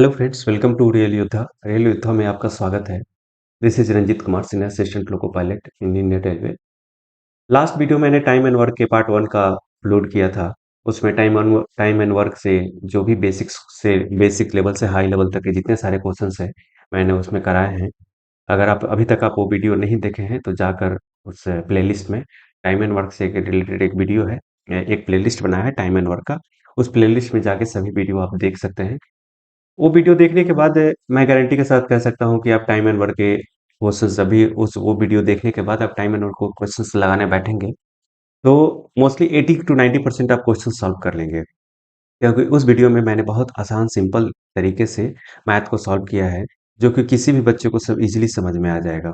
Hello friends, welcome to real Yoddha. Real Yoddha में आपका स्वागत है। This is Ranjeet Kumar, senior assistant loco pilot in Indian railway. Last video मैंने time and work के part one का upload किया था। उसमें टाइम एंड वर्क से जो भी बेसिक लेवल से हाई लेवल तक के जितने सारे क्वेश्चंस हैं मैंने उसमें कराए हैं। अगर आप अभी तक आप वो वीडियो नहीं देखे हैं तो जाकर उस प्लेलिस्ट में टाइम एंड वर्क से रिलेटेड एक वीडियो है, एक प्लेलिस्ट बनाया है टाइम एंड वर्क का। उस प्लेलिस्ट में जाके सभी वीडियो आप देख सकते हैं। वो वीडियो देखने के बाद मैं गारंटी के साथ कह सकता हूँ कि आप टाइम एंड वर्क के क्वेश्चंस अभी उस वो वीडियो देखने के बाद आप टाइम एंड वर्क को क्वेश्चंस लगाने बैठेंगे तो मोस्टली 80 टू 90% आप क्वेश्चन सॉल्व कर लेंगे, क्योंकि उस वीडियो में मैंने बहुत आसान सिंपल तरीके से मैथ को सॉल्व किया है, जो कि किसी भी बच्चे को सब इजीली समझ में आ जाएगा।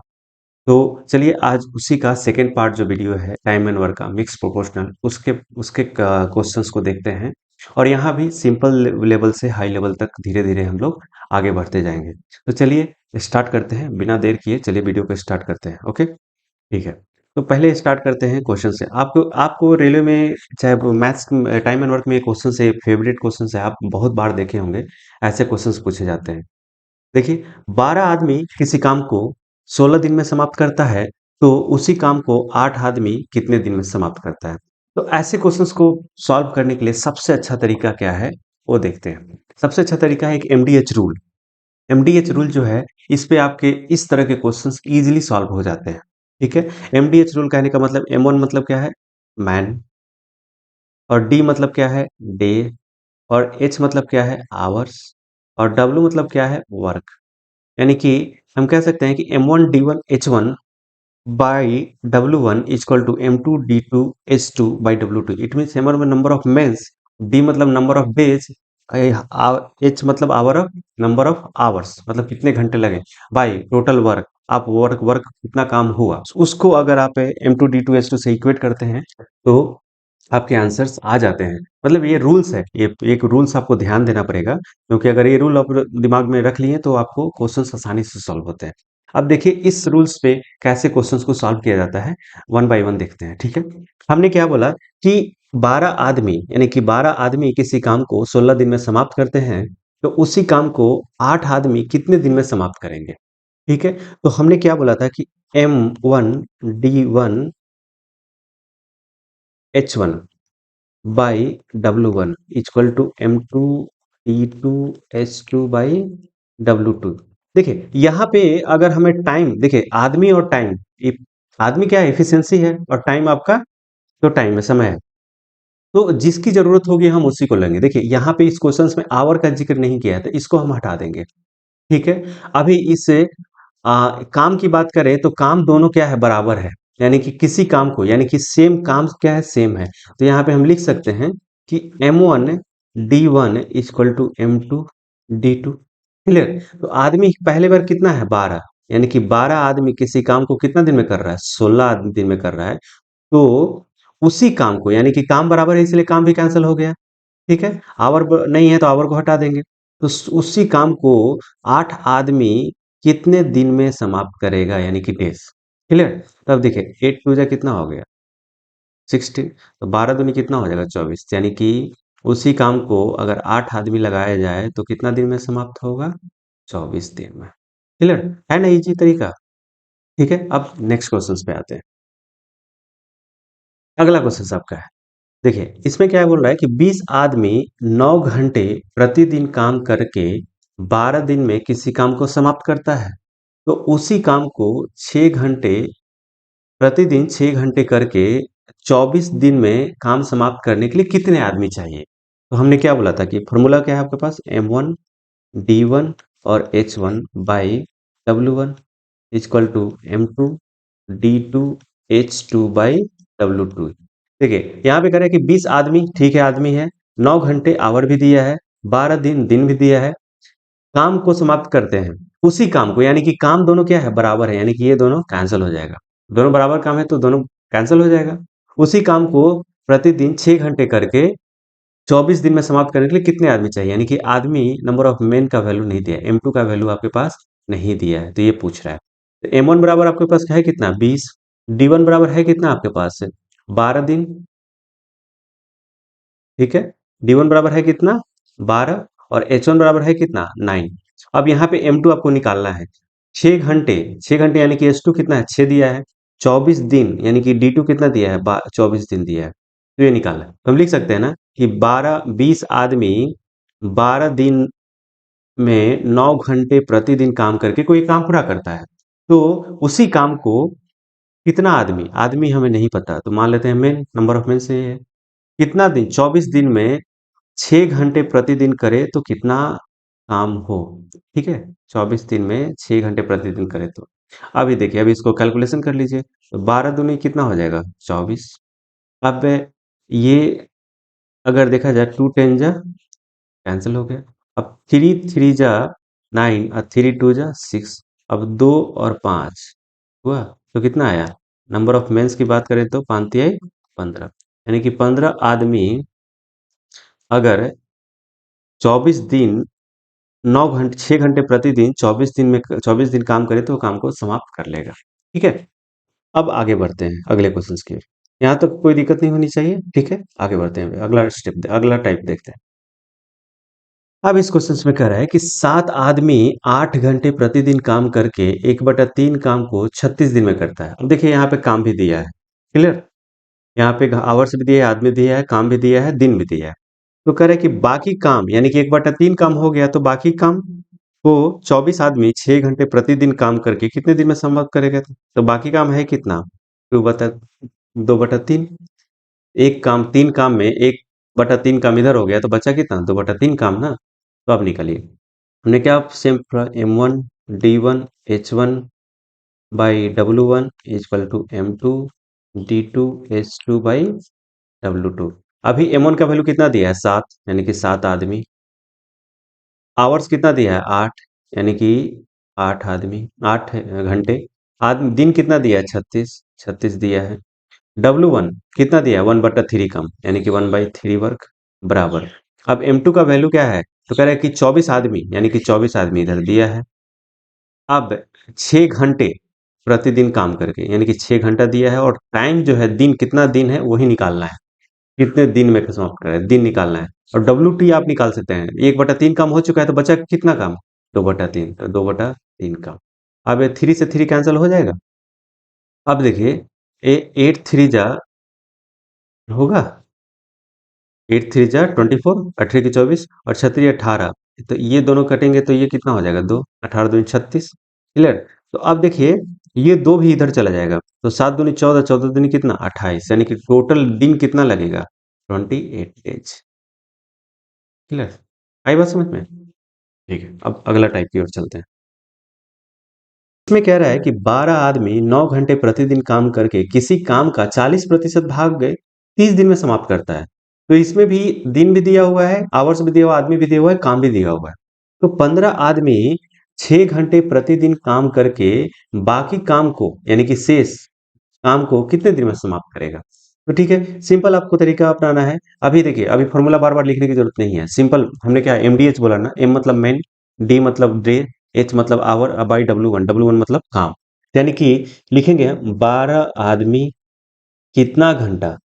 तो चलिए आज उसी का सेकंड पार्ट जो वीडियो है टाइम एंड वर्क का मिक्स प्रोपोर्शनल, उसके उसके क्वेश्चंस को देखते हैं। और यहाँ भी सिंपल लेवल से हाई लेवल तक धीरे धीरे हम लोग आगे बढ़ते जाएंगे। तो चलिए स्टार्ट करते हैं बिना देर किए। चलिए वीडियो को स्टार्ट करते हैं। ओके, ठीक है। तो पहले स्टार्ट करते हैं क्वेश्चन से। आपको आपको रेलवे में चाहे मैथ्स टाइम एंड वर्क में क्वेश्चन से फेवरेट क्वेश्चन से आप बहुत बार देखे होंगे, ऐसे क्वेश्चंस पूछे जाते हैं। देखिए, 12 आदमी किसी काम को 16 दिन में समाप्त करता है, तो उसी काम को 8 आदमी कितने दिन में समाप्त करता है? तो ऐसे क्वेश्चंस को सॉल्व करने के लिए सबसे अच्छा तरीका क्या है, वो देखते हैं। सबसे अच्छा तरीका है एक एमडीएच रूल। एमडीएच रूल जो है, इस पे आपके इस तरह के क्वेश्चंस इजीली सॉल्व हो जाते हैं। ठीक है? एमडीएच रूल कहने का मतलब M1 मतलब क्या है? मैन। और डी मतलब क्या है? डे। और एच मतलब क्या है? आवर्स। और डब्ल्यू मतलब क्या है? वर्क। यानी कि हम कह सकते हैं कि M1 D1 H1 by W1 equal to M2 D2 H2 by W2। It means M1 में नंबर ऑफ मेंस, D मतलब नंबर ऑफ डेज, H मतलब hour of number of hours मतलब कितने घंटे लगे, बाई टोटल वर्क। आप work work कितना काम हुआ उसको अगर आप M2 D2 H2 से इक्वेट करते हैं तो आपके आंसर्स आ जाते हैं। मतलब ये रूल्स है, ये एक रूल्स आपको ध्यान देना पड़ेगा, क्योंकि अगर ये रूल आप दिमाग में रख लिए तो आपको क्वेश्चंस आसानी से सॉल्व होते हैं। अब देखिए इस रूल्स पे कैसे क्वेश्चंस को सॉल्व किया जाता है, वन बाय वन देखते हैं। ठीक है, हमने क्या बोला कि 12 आदमी, यानी कि 12 आदमी किसी काम को 16 दिन में समाप्त करते हैं, तो उसी काम को 8 आदमी कितने दिन में समाप्त करेंगे? ठीक है, तो हमने क्या बोला था कि M1 D1 H1 by W1 equal to M2 D2 H2 by W2। देखिए यहाँ पे अगर हमें टाइम, देखिए आदमी और टाइम, आदमी क्या है? एफिशिएंसी है, और टाइम आपका तो टाइम है, समय है। तो जिसकी जरूरत होगी हम उसी को लेंगे। देखिए यहाँ पे इस क्वेश्चंस में आवर का जिक्र नहीं किया है, तो इसको हम हटा देंगे। ठीक है, अभी इस काम की बात करें तो काम दोनों क्या है? बराबर है। यानी कि किसी काम को, यानी कि सेम काम क्या है? सेम है। तो यहाँ पे हम लिख सकते हैं कि M1 D1 equal to M2 D2। Clear? तो आदमी पहले बार कितना है? 12। यानी कि 12 आदमी किसी काम को कितना दिन में कर रहा है? 16 दिन में कर रहा है। तो उसी काम को, यानी कि काम बराबर है इसलिए काम भी कैंसिल हो गया। ठीक है, आवर नहीं है तो आवर को हटा देंगे। तो उसी काम को 8 आदमी कितने दिन में समाप्त करेगा, यानी कि डेज। क्लियर? तब देखिए 8 टू जा कितना हो गया? 16। तो 12 दूनी कितना हो जाएगा? 24। यानी कि उसी काम को अगर 8 आदमी लगाया जाए तो कितना दिन में समाप्त होगा? 24 दिन में। क्लियर है ना? इजी तरीका। ठीक है, अब नेक्स्ट क्वेश्चन पे आते हैं। अगला क्वेश्चन आपका है। देखिए इसमें क्या बोल रहा है कि 20 आदमी 9 घंटे प्रतिदिन काम करके 12 दिन में किसी काम को समाप्त करता है, तो उसी काम को 6 घंटे प्रतिदिन 6 घंटे करके 24 दिन में काम समाप्त करने के लिए कितने आदमी चाहिए? तो हमने क्या बोला था कि फॉर्मूला क्या है आपके पास? M1 D1 और H1 by W1 equal to M2 D2 H2 by W2। देखिए यहाँ पे कह रहा है कि 20 आदमी, ठीक है आदमी है, 9 घंटे आवर भी दिया है, 12 दिन दिन भी दिया है, काम को समाप्त करते हैं। उसी काम को, यानी कि काम दोनों क्या है? बराबर है, यानी कि ये दोनों कैंसिल हो जाएगा। दोनों बराबर काम है तो दोनों कैंसिल हो जाएगा। उसी काम को प्रतिदिन 6 घंटे करके 24 दिन में समाप्त करने के लिए कितने आदमी चाहिए? यानी कि आदमी नंबर ऑफ मेन का वैल्यू नहीं दिया है, M2 का वैल्यू आपके पास नहीं दिया है, तो ये पूछ रहा है। तो M1 बराबर आपके पास है कितना? 20। D1 बराबर है कितना आपके पास? 12 दिन। ठीक है, D1 बराबर है कितना? 12। और H1 बराबर है कितना 9। अब यहाँ पे M2 आपको निकालना है। 6 घंटे यानी कि H2 कितना है 6 दिया है। 24 दिन यानी कि D2 कितना दिया है 24 दिन दिया है। तो ये निकालना है। तो हम लिख सकते हैं ना कि 20 आदमी 12 दिन में 9 घंटे प्रतिदिन काम करके कोई काम पूरा करता है। तो उसी काम को कितना आदमी आदमी हमें नहीं पता, तो मान लेते हैं मेन, नंबर ऑफ मेन से है कितना दिन 24 दिन में 6 घंटे प्रतिदिन करे तो कितना काम हो। ठीक है, 24 दिन में 6 घंटे प्रतिदिन करे तो अभी देखिए, अभी इसको कैलकुलेशन कर लीजिए। तो 12 दूनी कितना हो जाएगा 24। अब ये अगर देखा जाए 2 10 जा कैंसिल हो गया। अब 3 3 जा 9 और 3 2 जा 6। अब 2 और 5 हुआ तो कितना आया। नंबर ऑफ मेंस की बात करें तो 5 3 15, यानी कि 15 आदमी अगर 24 दिन 9 घंटे 6 घंटे प्रतिदिन 24 दिन काम करे तो काम को समाप्त कर लेगा। ठीक है, अब आगे बढ़ते हैं अगले क्वेश्चन की। यहाँ तक कोई दिक्कत नहीं होनी चाहिए। ठीक है, आगे बढ़ते हैं, अगला स्टेप अगला टाइप देखते हैं। अब इस क्वेश्चन में कह रहा है कि 7 आदमी 8 घंटे प्रतिदिन काम करके 1/3 काम को 36 दिन में करता है। अब देखिए यहाँ पे काम भी दिया है, क्लियर। यहाँ पे आवर्स भी दिया है, आदमी दिया है, काम भी दिया है, दिन भी दिया है। तो कह रहे हैं कि बाकी काम यानी कि 1/3 काम हो गया, तो बाकी काम को 24 आदमी 6 घंटे प्रतिदिन काम करके कितने दिन में समाप्त करेगा। तो बाकी काम है कितना 2/3। एक काम 3 काम में 1/3 काम इधर हो गया, तो बचा कितना 2/3 काम ना। तो अब निकालिए, हमने क्या same M1 D1 H1 by W1 equal to M2 D2 H2 by W2। अभी M1 का वैल्यू कितना दिया है 7, यानी कि 7 आदमी। आवर्स कितना दिया है 8, यानी कि 8 आदमी 8 घंटे। आदमी दिन कितना दिया है 36, 36 दिया है। W1 कितना दिया है 1/3 कम, यानी कि 1/3 वर्ग बराबर। अब M2 का वैल्यू क्या है, तो कह रहा है कि 24 आदमी, यानी कि 24 आदमी इधर दिया है। अब 6 घंटे प्रतिदिन काम करके, यानी कि 6 घंटा दिया है, और टाइम जो है दिन कितना दिन है वही निकालना है। कितने दिन में समाप्त करें दिन निकालना है। और WT आप निकाल सकते हैं, 1/3 काम हो चुका है तो बचा कितना काम 2/3, तो 2/3 काम। अब ये 3 से 3 कैंसिल हो जाएगा। अब देखिए 8 3 जा होगा, 8 3 जा 24, 18 की 24 और 36 18। तो ये दोनों कटेंगे तो ये कितना हो जाएगा 2, 18 दूनी 36। क्लियर। तो अब देखिए ये 2 भी इधर चला जाएगा, तो 7 दूनी 14, 14 दूनी कितना 28, यानी कि टोटल दिन कितना लगेगा 28 डेज। क्लियर, आई बात समझ में। ठीक है, अब अगला टाइप की ओर चलते हैं। इसमें कह रहा है कि 12 आदमी 9 घंटे प्रतिदिन काम करके किसी काम का 40% भाग गए 30 दिन में समाप्त करता है। तो इसमें भी दिन भी दिया हुआ है, आवर्स भी दिया हुआ, आदमी भी दिया हुआ है, काम भी दिया हुआ है। तो 15 आदमी 6 घंटे प्रतिदिन काम करके बाकी काम को यानी कि शेष काम को कितने दिन में समाप्त करेगा। तो ठीक है, सिंपल आपको तरीका अपनाना है। अभी देखिए, अभी फॉर्मूला बार बार लिखने की जरूरत नहीं है, सिंपल हमने क्या MDH बोला ना, M मतलब मैन, D मतलब डे, H मतलब आवर, बाई W1 मतलब काम। यानी कि लिखेंगे 12 आदमी कितना घंटा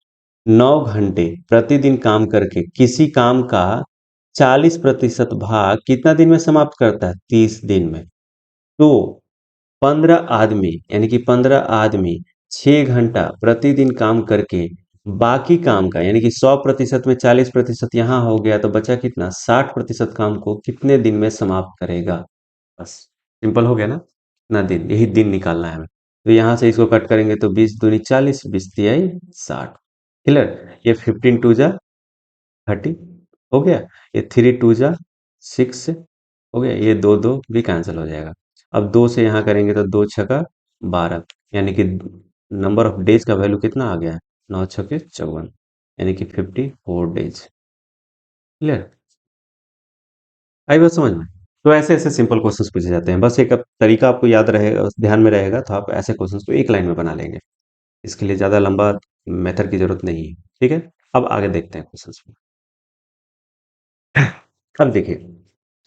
9 घंटे प्रतिदिन काम करके किसी काम का 40% भाग कितना दिन में समाप्त करता है 30 दिन में। तो 15 आदमी यानी कि 15 आदमी 6 घंटा प्रतिदिन काम करके बाकी काम का यानी कि 100% में 40% यहाँ हो गया, तो बचा कितना 60% काम को कितने दिन में समाप्त करेगा। बस सिंपल हो गया ना, कितना दिन, यही दिन निकालना है हमें। तो यहाँ से इसको कट करेंगे तो 20 दूनी 40, 20 तिहाई 60। क्लियर, ये 15 2 जा 30 हो गया, ये 3 2 जा 6 हो गया, ये 2 2 भी कैंसिल हो जाएगा। अब 2 से यहाँ करेंगे तो 2 छका 12, यानी कि नंबर ऑफ डेज का वैल्यू कितना आ गया है 9 छके 54, यानी कि 54 डेज। क्लियर, आई बात समझ में। तो ऐसे ऐसे सिंपल क्वेश्चंस पूछे जाते हैं, बस एक तरीका आपको याद रहेगा, ध्यान में रहेगा, तो आप ऐसे क्वेश्चंस को एक लाइन में बना लेंगे। इसके लिए ज़्यादा लंबा मेथड की जरूरत नहीं है। ठीक है, अब आगे देखते हैं क्वेश्चंस में। अब देखिए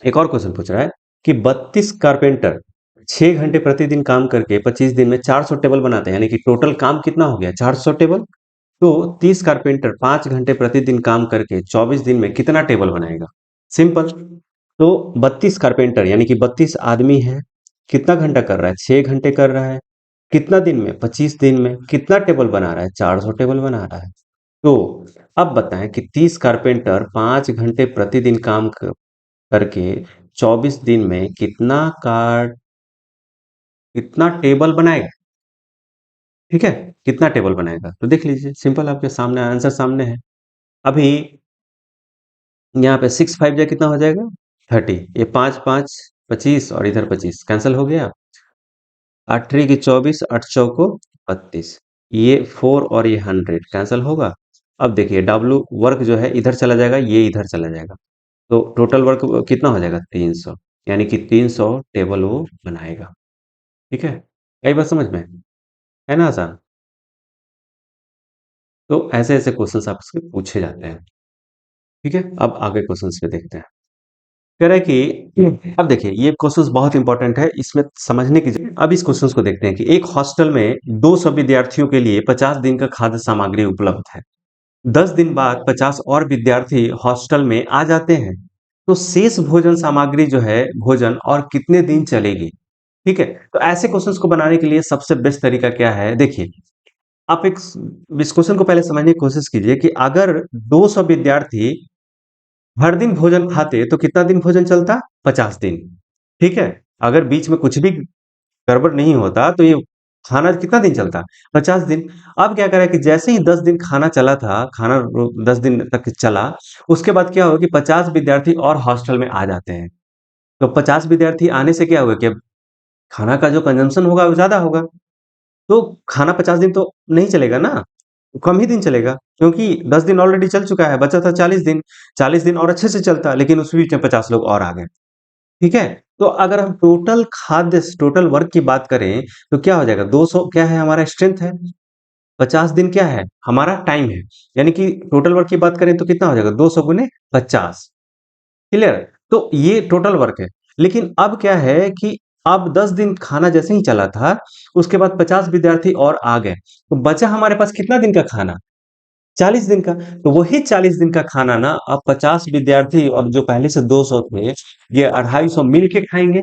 एक और क्वेश्चन पूछ रहा है कि 32 कारपेंटर 6 घंटे प्रतिदिन काम करके 25 दिन में 400 टेबल बनाते हैं, यानी कि टोटल काम कितना हो गया 400 टेबल। तो 30 कारपेंटर 5 घंटे प्रतिदिन काम करके 24 दिन में कितना टेबल बनाएगा। सिंपल। तो 32 कारपेंटर यानी कि 32 आदमी है, कितना घंटा कर रहा है? 6 घंटे कर रहा है। कितना दिन में? 25 दिन में। कितना टेबल बना रहा है? 400 टेबल बना रहा है। तो अब बताएं कि 30 कारपेंटर 5 घंटे प्रतिदिन काम करके 24 दिन में कितना टेबल बनाएगा? ठीक है, कितना टेबल बनाएगा तो देख लीजिए, सिंपल, आपके सामने आंसर सामने है। अभी यहाँ पे 6 5 जा कितना हो जाएगा? 30। ये 5 5 25 और इधर 25 कैंसिल हो गया। 8 3 की 24, 8 चौको 32। ये 4 और ये 100 कैंसिल होगा। अब देखिए डब्लू वर्क जो है इधर चला जाएगा, ये इधर चला जाएगा, तो टोटल वर्क कितना हो जाएगा? 300। यानी कि 300 टेबल वो बनाएगा। ठीक है, कई बात समझ में है ना आसान? तो ऐसे ऐसे क्वेश्चंस आपसे पूछे जाते हैं। ठीक है, अब आगे क्वेश्चंस पे देखते हैं। कह रहा है कि अब देखिए ये क्वेश्चंस बहुत इंपॉर्टेंट है, इसमें समझने की अब इस क्वेश्चंस को देखते हैं कि एक हॉस्टल में 200 विद्यार्थियों के लिए 50 दिन का खाद्य सामग्री उपलब्ध है। 10 दिन बाद 50 और विद्यार्थी हॉस्टल में आ जाते हैं, तो शेष भोजन सामग्री जो है भोजन और कितने दिन चलेगी? ठीक है, तो ऐसे क्वेश्चंस को बनाने के लिए सबसे बेस्ट तरीका क्या है? देखिए, आप एक इस क्वेश्चन को पहले समझने की कोशिश कीजिए कि अगर 200 विद्यार्थी हर दिन भोजन खाते तो कितना दिन भोजन चलता? 50 दिन। ठीक है, अगर बीच में कुछ भी गड़बड़ नहीं होता तो ये खाना कितना दिन चलता? 50 दिन। अब क्या करें कि जैसे ही 10 दिन खाना चला था, खाना 10 दिन तक चला, उसके बाद क्या हुआ कि 50 विद्यार्थी और हॉस्टल में आ जाते हैं। तो 50 विद्यार्थी आने से क्या हुआ कि अब खाना का जो कंजम्पशन होगा वो ज्यादा होगा, तो खाना 50 दिन तो नहीं चलेगा ना, कम ही दिन चलेगा, क्योंकि 10 दिन ऑलरेडी चल चुका है, बचा था 40 दिन। 40 दिन और अच्छे से चलता, लेकिन उस बीच में 50 लोग और आ गए। ठीक है, तो अगर हम टोटल वर्क की बात करें तो क्या हो जाएगा? 200 क्या है हमारा? स्ट्रेंथ है। 50 दिन क्या है? हमारा टाइम है। यानी कि टोटल वर्क की बात करें तो कितना हो जाएगा? 200 गुने 50। क्लियर? तो ये टोटल वर्क है। लेकिन अब क्या है कि अब 10 दिन खाना जैसे ही चला था, उसके बाद 50 विद्यार्थी और आ गए, तो बचा हमारे पास कितना दिन का खाना? 40 दिन का। तो वही 40 दिन का खाना ना अब 50 विद्यार्थी, अब जो पहले से 200 थे, ये 250 मिल के खाएंगे।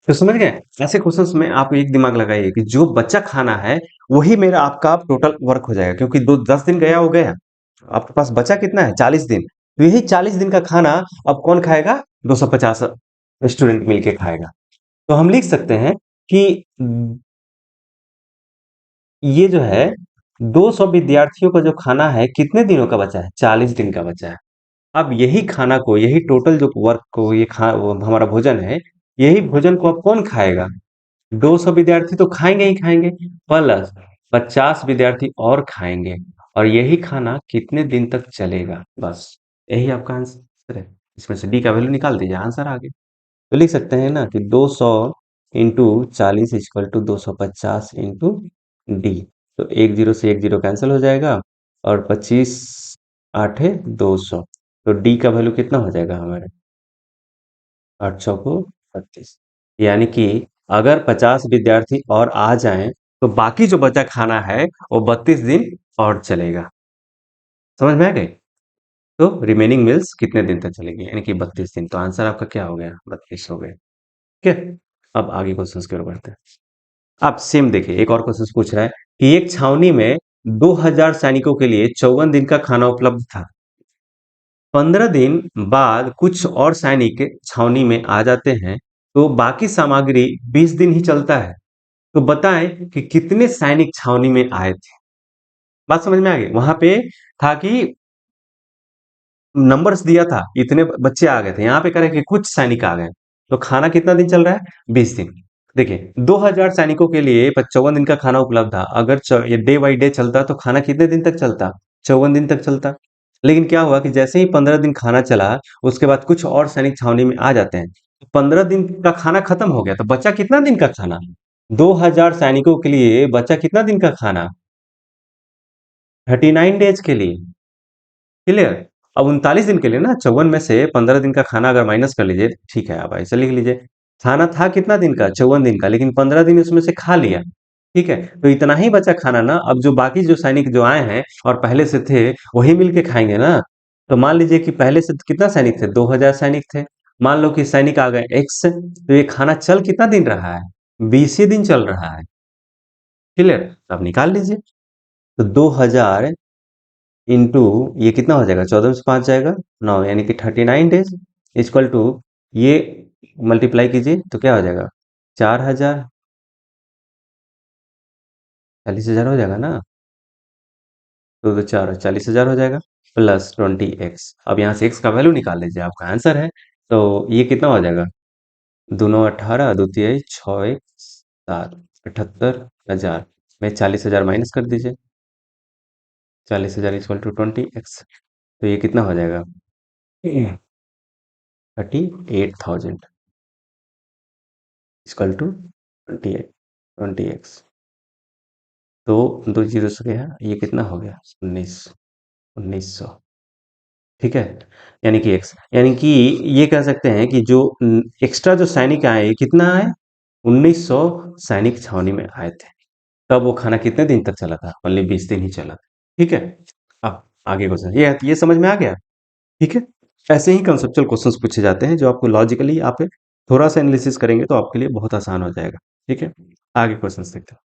तो समझ गए? ऐसे क्वेश्चंस में आप एक दिमाग लगाइए कि जो बच्चा खाना है वही मेरा आपका टोटल वर्क हो जाएगा, क्योंकि 10 दिन गया हो गया, आपके पास बचा कितना है? 40 दिन। तो यही 40 दिन का खाना अब कौन खाएगा? 250 स्टूडेंट मिलके खाएगा। तो हम लिख सकते हैं कि ये जो है 200 विद्यार्थियों का जो खाना है कितने दिनों का बचा है? 40 दिन का बचा है। अब यही खाना को, यही टोटल जो वर्क को, वो हमारा भोजन है, यही भोजन को अब कौन खाएगा? 200 विद्यार्थी तो खाएंगे ही खाएंगे, प्लस 50 विद्यार्थी और खाएंगे, और यही खाना कितने दिन तक चलेगा? बस यही आपका आंसर है। इसमें से डी का वैल्यू निकाल दीजिए, आंसर आ गया। तो लिख सकते हैं ना कि 200 into 40 equal to 250 into D. तो एक जीरो से एक जीरो कैंसिल हो जाएगा, और 25 8 है 200। तो डी का वैल्यू कितना हो जाएगा हमारे? 8 चौको 36। यानी कि अगर 50 विद्यार्थी और आ जाएं तो बाकी जो बचा खाना है वो 32 दिन और चलेगा। समझ में आ गई? तो रिमेनिंग मील्स कितने दिन तक चलेगी? यानी कि 32 दिन। तो आंसर आपका क्या हो गया? 32 हो गए। ठीक है, अब आगे क्वेश्चंस की ओर बढ़ते हैं। आप सेम देखिए, एक और क्वेश्चन पूछ रहा है कि एक छावनी में 2000 सैनिकों के लिए 54 दिन का खाना उपलब्ध था। 15 दिन बाद कुछ और सैनिक छावनी में आ जाते हैं, तो बाकी सामग्री 20 दिन ही चलता है। तो बताएं कि कितने सैनिक छावनी में आए थे? बात समझ में आ गई? वहां पे था कि नंबर्स दिया था, इतने बच्चे आ गए थे, यहाँ पे करें कि कुछ सैनिक आ गए, तो खाना कितना दिन चल रहा है? 20 दिन। देखिए 2000 सैनिकों के लिए 54 दिन का खाना उपलब्ध था। अगर ये डे बाई डे चलता तो खाना कितने दिन तक चलता? 54 दिन तक चलता। लेकिन क्या हुआ कि जैसे ही 15 दिन खाना चला, उसके बाद कुछ और सैनिक छावनी में आ जाते हैं, 15 दिन का खाना खत्म हो गया, तो बचा कितना दिन का खाना? 2000 सैनिकों के लिए बचा कितना दिन का खाना? 39 डेज के लिए। क्लियर? अब 39 दिन के लिए ना, 54 में से 15 दिन का खाना अगर माइनस कर लीजिए, ठीक है, आप ऐसे लिख लीजिए, खाना था कितना दिन का? 54 दिन का, लेकिन 15 दिन उसमें से खा लिया। ठीक है, तो इतना ही बचा खाना ना, अब जो बाकी जो सैनिक जो आए हैं और पहले से थे, वही मिलके खाएंगे ना। तो मान लीजिए कि पहले से कितना सैनिक थे, 2000 सैनिक थे। मान लो कि सैनिक आ गए एक्स, तो ये खाना चल कितना दिन रहा है, 20 ही दिन चल रहा है। क्लियर, अब निकाल लीजिए। तो 2000 इंटू ये कितना हो जाएगा, 14 से 5 जाएगा 9, यानी कि 39 डेज इक्वल टू ये मल्टीप्लाई कीजिए तो क्या हो जाएगा, 4000, 40,000 हो जाएगा ना। तो 40,000 हो जाएगा प्लस 20x। अब यहाँ से x का वैल्यू निकाल लीजिए, आपका आंसर है। तो ये कितना हो जाएगा, दोनों 18, द्वितीय 6 एक 7, 78,000 में 40,000 माइनस कर दीजिए। 40,000 इक्वल टू 20x, तो ये कितना हो जाएगा, 38,000 इक्वल टू 20x। तो दो जीरो से गया, ये कितना हो गया, 1900। ठीक है, यानी कि x, यानी कि ये कह सकते हैं कि जो एक्स्ट्रा जो सैनिक आए, ये कितना आए, 1900 सैनिक छावनी में आए थे। तब वो खाना कितने दिन तक चला था, ओनली 20 दिन ही चला था। ठीक है, अब आगे क्वेश्चन, ये समझ में आ गया। ठीक है, ऐसे ही कंसेप्चुअल क्वेश्चंस पूछे जाते हैं जो आपको लॉजिकली आप थोड़ा सा एनालिसिस करेंगे तो आपके लिए बहुत आसान हो जाएगा। ठीक है, आगे क्वेश्चंस देखते हैं।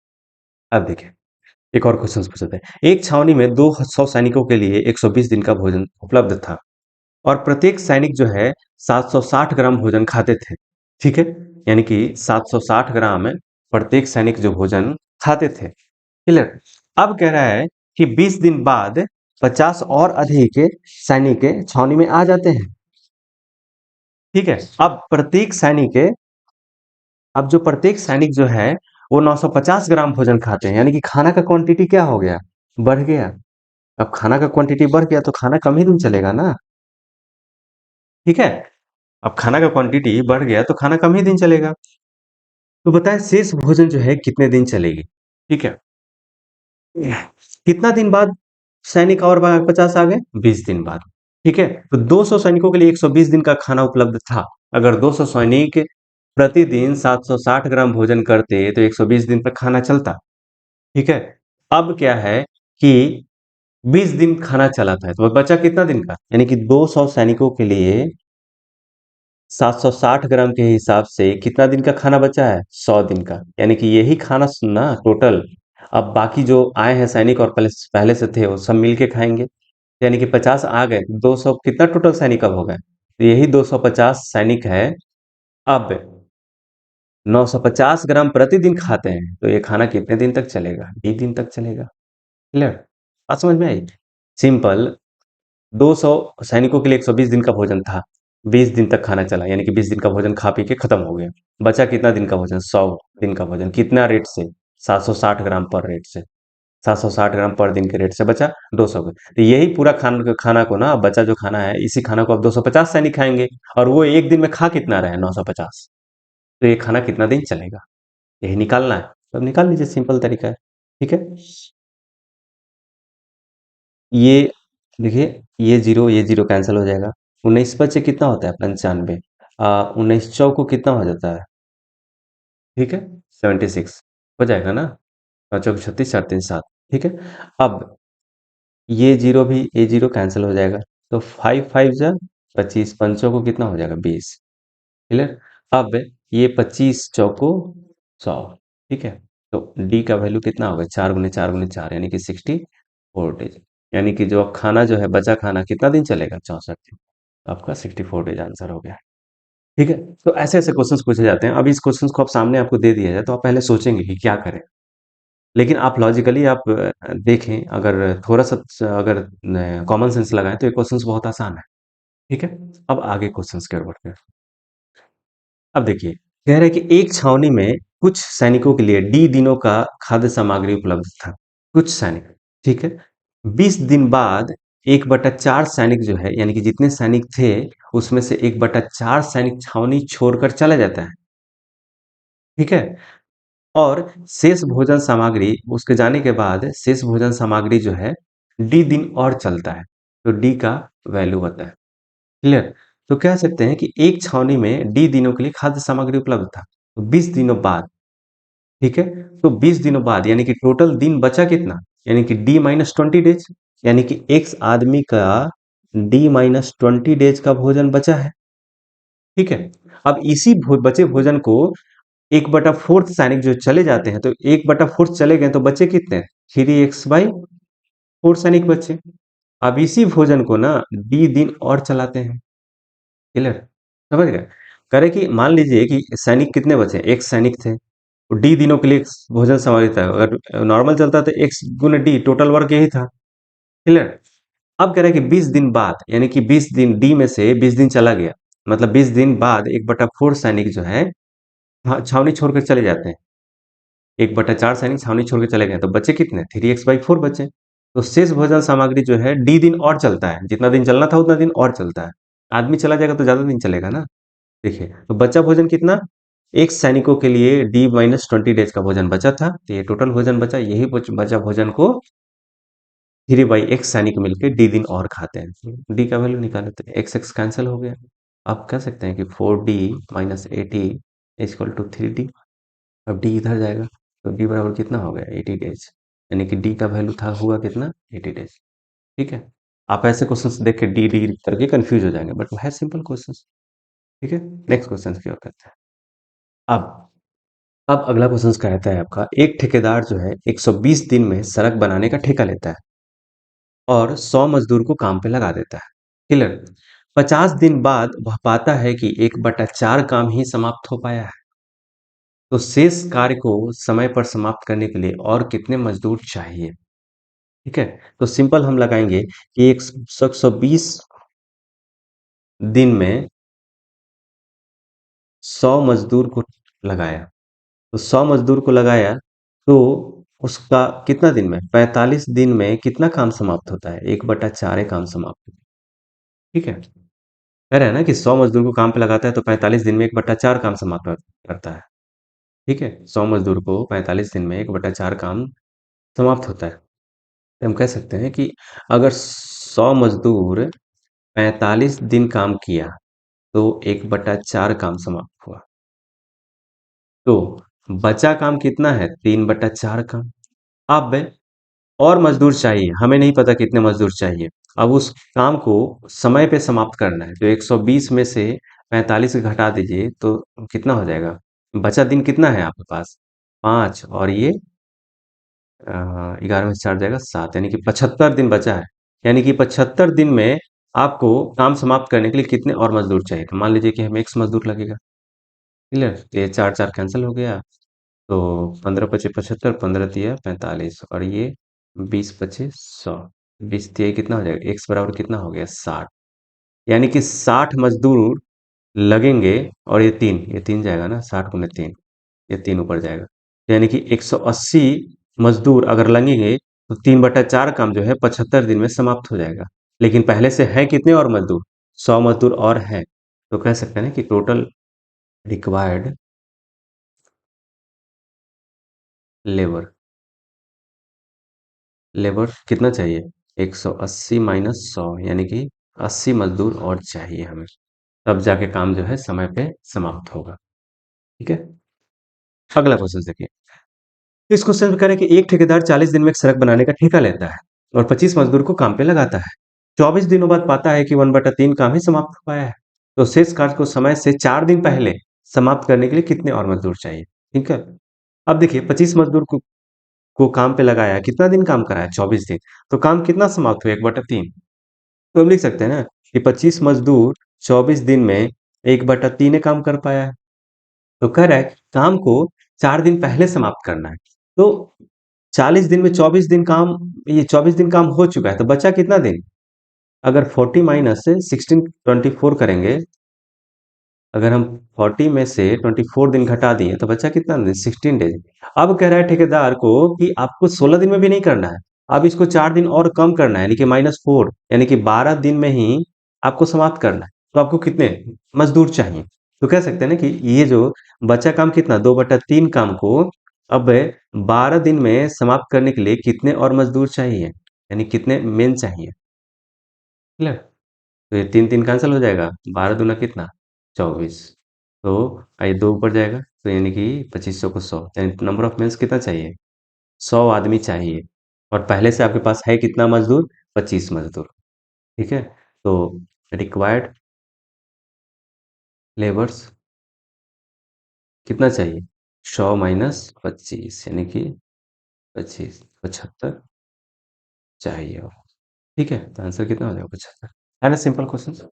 अब देखिए, एक और क्वेश्चन पूछते हैं। एक छावनी में 200 सैनिकों के लिए 120 दिन का भोजन उपलब्ध था और प्रत्येक सैनिक जो है 760 ग्राम भोजन खाते थे। ठीक है, यानी कि 760 ग्राम प्रत्येक सैनिक जो भोजन खाते थे। क्लियर, अब कह रहा है कि 20 दिन बाद 50 और अधिक सैनिक छावनी में आ जाते हैं। ठीक है, अब जो प्रत्येक सैनिक जो है वो 950 ग्राम भोजन खाते हैं, यानी कि खाना का क्वांटिटी क्या हो गया, बढ़ गया। अब खाना का क्वांटिटी बढ़ गया तो खाना कम ही दिन चलेगा ना। ठीक है, अब खाना का क्वांटिटी बढ़ गया तो खाना कम ही दिन चलेगा। तो बताएं शेष भोजन जो है कितने दिन चलेगी। ठीक है, कितना दिन बाद सैनिक और 50 आ गए, 20 दिन बाद। ठीक है, तो 200 सैनिकों के लिए 120 दिन का खाना उपलब्ध था। अगर 200 सैनिक प्रतिदिन 760 ग्राम भोजन करते तो 120 दिन तक खाना चलता। ठीक है, अब क्या है कि 20 दिन खाना चला था तो बचा कितना दिन का, यानी कि 200 सैनिकों के लिए 760 ग्राम के हिसाब से कितना दिन का खाना बचा है, 100 दिन का, यानी कि यही खाना सुनना टोटल। अब बाकी जो आए हैं सैनिक और पहले पहले से थे वो सब मिलके खाएंगे, यानी कि 50 आ गए, 200 कितना टोटल सैनिक अब हो गए, तो यही 250 सैनिक है। अब 950 ग्राम प्रतिदिन खाते हैं तो ये खाना कितने दिन तक चलेगा, 20 दिन तक चलेगा। क्लियर, बात समझ में आई। सिंपल, 200 सैनिकों के लिए 120 दिन का भोजन था, 20 दिन तक खाना चला, यानी कि 20 दिन का भोजन खा पी के खत्म हो गया। बचा कितना दिन का भोजन, 100 दिन का भोजन, कितना रेट से, 760 ग्राम पर रेट से, 760 ग्राम पर दिन के रेट से बचा 200 का। तो यही पूरा खाना को ना, बचा जो खाना है इसी खाना को अब 250 सैनिक खाएंगे, और वो एक दिन में खा कितना रहे, 950। तो ये खाना कितना दिन चलेगा, यही निकालना है। तो अब निकाल लीजिए, सिंपल तरीका है। ठीक है, ये देखिए, ये जीरो कैंसिल हो जाएगा। 19 बचे कितना होता है, 95। 19 चौको कितना हो जाता है, ठीक है, 76 हो जाएगा ना। 5 चौक 36, 4 3 7। ठीक है, अब ये जीरो भी, ये जीरो कैंसिल हो जाएगा। तो 5 5 जा 25, पंचों को कितना हो जाएगा, 20। क्लियर, अब ये 25 चौको 100। ठीक है, तो डी का वैल्यू कितना होगा, 4 × 4 × 4 यानी कि 64 डेज। यानी कि जो खाना जो है बचा खाना कितना दिन चलेगा, 64 दिन। आपका 64 डेज आंसर हो गया। ठीक है, तो ऐसे ऐसे क्वेश्चंस पूछे जाते हैं। अब इस क्वेश्चंस को आप सामने आपको दे दिया जाए तो आप पहले सोचेंगे कि क्या करें, लेकिन आप लॉजिकली आप देखें, अगर थोड़ा सा अगर कॉमन सेंस लगाएं तो ये क्वेश्चंस बहुत आसान है। ठीक है, अब आगे क्वेश्चंस की ओर बढ़ते हैं। अब देखिए, कह रहे हैं कि एक छावनी में कुछ सैनिकों के लिए डी दिनों का खाद्य सामग्री उपलब्ध था, कुछ सैनिक। ठीक है, 20 दिन बाद 1/4 सैनिक जो है, यानी कि जितने सैनिक थे उसमें से 1/4 सैनिक छावनी छोड़कर चला जाता है। ठीक है, और शेष भोजन सामग्री, उसके जाने के बाद शेष भोजन सामग्री जो है डी दिन और चलता है, तो डी का वैल्यू होता है। क्लियर, तो कह सकते हैं कि एक छावनी में डी दिनों के लिए खाद्य सामग्री उपलब्ध था, तो 20 दिनों बाद। ठीक है, तो 20 दिनों बाद यानी कि टोटल दिन बचा कितना, यानी कि डी -20 डेज, यानी कि एक्स आदमी का D-20 डेज का भोजन बचा है। ठीक है, अब इसी बचे भोजन को 1/4 सैनिक जो चले जाते हैं, तो 1/4 चले गए तो बचे कितने? 3x/4 सैनिक बचे। अब इसी भोजन को ना D दिन और चलाते हैं। क्लियर? समझ गए? करे कि मान लीजिए कि सैनिक कितने बचे? एक सैनिक थे, तो D दिनों के लिए भोजन संभालित है। अगर नॉर्मल चलता तो x गुने D, टोटल वर्क यही था। क्लियर? अब कह रहे हैं कि 20 दिन बाद, यानी कि 20 दिन D में से 20 दिन चला गया, मतलब 20 दिन बाद 1/4 सैनिक जो है छावनी छोड़कर चले जाते हैं। 1/4 सैनिक छावनी छोड़ के चले गए, तो बचे कितने? 3x/4 बचे। तो शेष भोजन सामग्री जो है D दिन और चलता है, जितना दिन चलना था उतना दिन और चलता है। आदमी चला जाएगा तो ज्यादा दिन चलेगा ना। देखिए, तो बचा भोजन कितना? एक सैनिकों के लिए D-20 डेज का भोजन बचा था, तो ये टोटल भोजन बचा। यही बचा भोजन को 3/x सैनिक मिलकर D दिन और खाते हैं। D का वैल्यू निकाले तो x x कैंसिल हो गया। आप कह सकते हैं कि 4D - 80 इक्वल टू 3D। अब D इधर जाएगा तो D बराबर कितना हो गया? 80 डेज, यानी कि D का वैल्यू था हुआ कितना? 80 डेज। ठीक है, आप ऐसे क्वेश्चंस देख के डी डी करके कंफ्यूज हो जाएंगे, बट है सिंपल क्वेश्चंस। ठीक है, नेक्स्ट क्वेश्चन की ओर करते हैं। अब अगला क्वेश्चन कहता है आपका, एक ठेकेदार जो है 120 दिन में सड़क बनाने का ठेका लेता है और 100 मजदूर को काम पे लगा देता है। क्लियर? 50 दिन बाद वह पाता है कि 1/4 काम ही समाप्त हो पाया है। तो शेष कार्य को समय पर समाप्त करने के लिए और कितने मजदूर चाहिए? ठीक है, तो सिंपल हम लगाएंगे कि 120 दिन में 100 मजदूर को लगाया, तो 100 मजदूर को लगाया तो उसका कितना दिन में? 45 दिन में कितना काम समाप्त होता है? 1/4 काम समाप्त होता है। ठीक है, कह रहे हैं ना कि 100 मजदूर को काम पे लगाता है तो 45 दिन में 1/4 काम समाप्त करता है। ठीक है, 100 मजदूर को 45 दिन में 1/4 काम समाप्त होता है। तो हम कह सकते हैं कि अगर 100 मजदूर 45 दिन काम किया तो 1/4 काम समाप्त हुआ, तो बचा काम कितना है? 3/4 काम। अब और मजदूर चाहिए, हमें नहीं पता कितने मजदूर चाहिए। अब उस काम को समय पे समाप्त करना है, तो 120 में से 45 घटा दीजिए तो कितना हो जाएगा? बचा दिन कितना है आपके पास? 5, और ये 11 में से 4 जाएगा 7, यानी कि 75 दिन बचा है। यानी कि 75 दिन में आपको काम समाप्त करने के लिए कितने और मजदूर चाहिए? तो मान लीजिए कि हमें x मजदूर लगेगा। क्लियर? तो ये 4 कैंसिल हो गया, तो 15 पचे 75, 15 तिया 45, और ये 20 पचे 100, 20 तिया कितना हो जाएगा? x बराबर कितना हो गया? 60। यानी कि 60 मजदूर लगेंगे, और ये तीन जाएगा ना, 60 × 3, ये 3 ऊपर जाएगा, यानी कि 180 मजदूर अगर लगेंगे तो 3/4 काम जो है 75 दिन में समाप्त हो जाएगा। लेकिन पहले से है कितने और मजदूर? 100 मजदूर और हैं, तो कह सकते हैं ना कि टोटल रिक्वायर्ड लेबर लेबर कितना चाहिए? 180 - 100, यानी कि 80 मजदूर और चाहिए हमें, तब जाके काम जो है समय पे समाप्त होगा। ठीक है, अगला क्वेश्चन देखिए। इस क्वेश्चन में कह रहे हैं कि एक ठेकेदार 40 दिन में एक सड़क बनाने का ठेका लेता है और 25 मजदूर को काम पे लगाता है। 24 दिनों बाद पाता है कि 1/3 काम ही समाप्त हो पाया है। तो शेष कार्य को समय से 4 दिन पहले समाप्त करने के लिए कितने और मजदूर चाहिए? ठीक है, अब देखिए 25 मजदूर को काम पे लगाया, कितना दिन काम कराया? 24 दिन। तो काम कितना समाप्त हुआ? 1/3। तो हम लिख सकते हैं ना कि 25 मजदूर 24 दिन में 1/3 काम कर पाया है। तो कह रहा है कि काम को 4 दिन पहले समाप्त करना है। तो 40 दिन में 24 दिन काम, ये 24 दिन काम हो चुका है, तो बचा कितना दिन? अगर 40 माइनस 16 24 करेंगे, अगर हम 40 में से 24 दिन घटा दिए तो बचा कितना दिन? 16 डेज। अब कह रहा है ठेकेदार को कि आपको 16 दिन में भी नहीं करना है, अब इसको 4 दिन और कम करना है, यानी कि -4, यानी कि 12 दिन में ही आपको समाप्त करना है। तो आपको कितने मजदूर चाहिए? तो कह सकते हैं ना कि ये जो बचा काम कितना, 2/3 काम को अब 12 दिन में समाप्त करने के लिए कितने और मजदूर चाहिए, यानी कितने मेन चाहिए। क्लियर? तो ये 3 कैंसिल हो जाएगा, 12 दूना कितना? 24। तो ये 2 ऊपर जाएगा, तो यानी कि 2500 को 100, यानी नंबर ऑफ मेंस कितना चाहिए? 100 आदमी चाहिए, और पहले से आपके पास है कितना मजदूर? 25 मजदूर। ठीक है, तो रिक्वायर्ड लेबर्स कितना चाहिए? 100 माइनस 25 यानी कि 25 75 चाहिए। ठीक है, तो आंसर कितना हो जाएगा? 75। है ना सिंपल क्वेश्चन।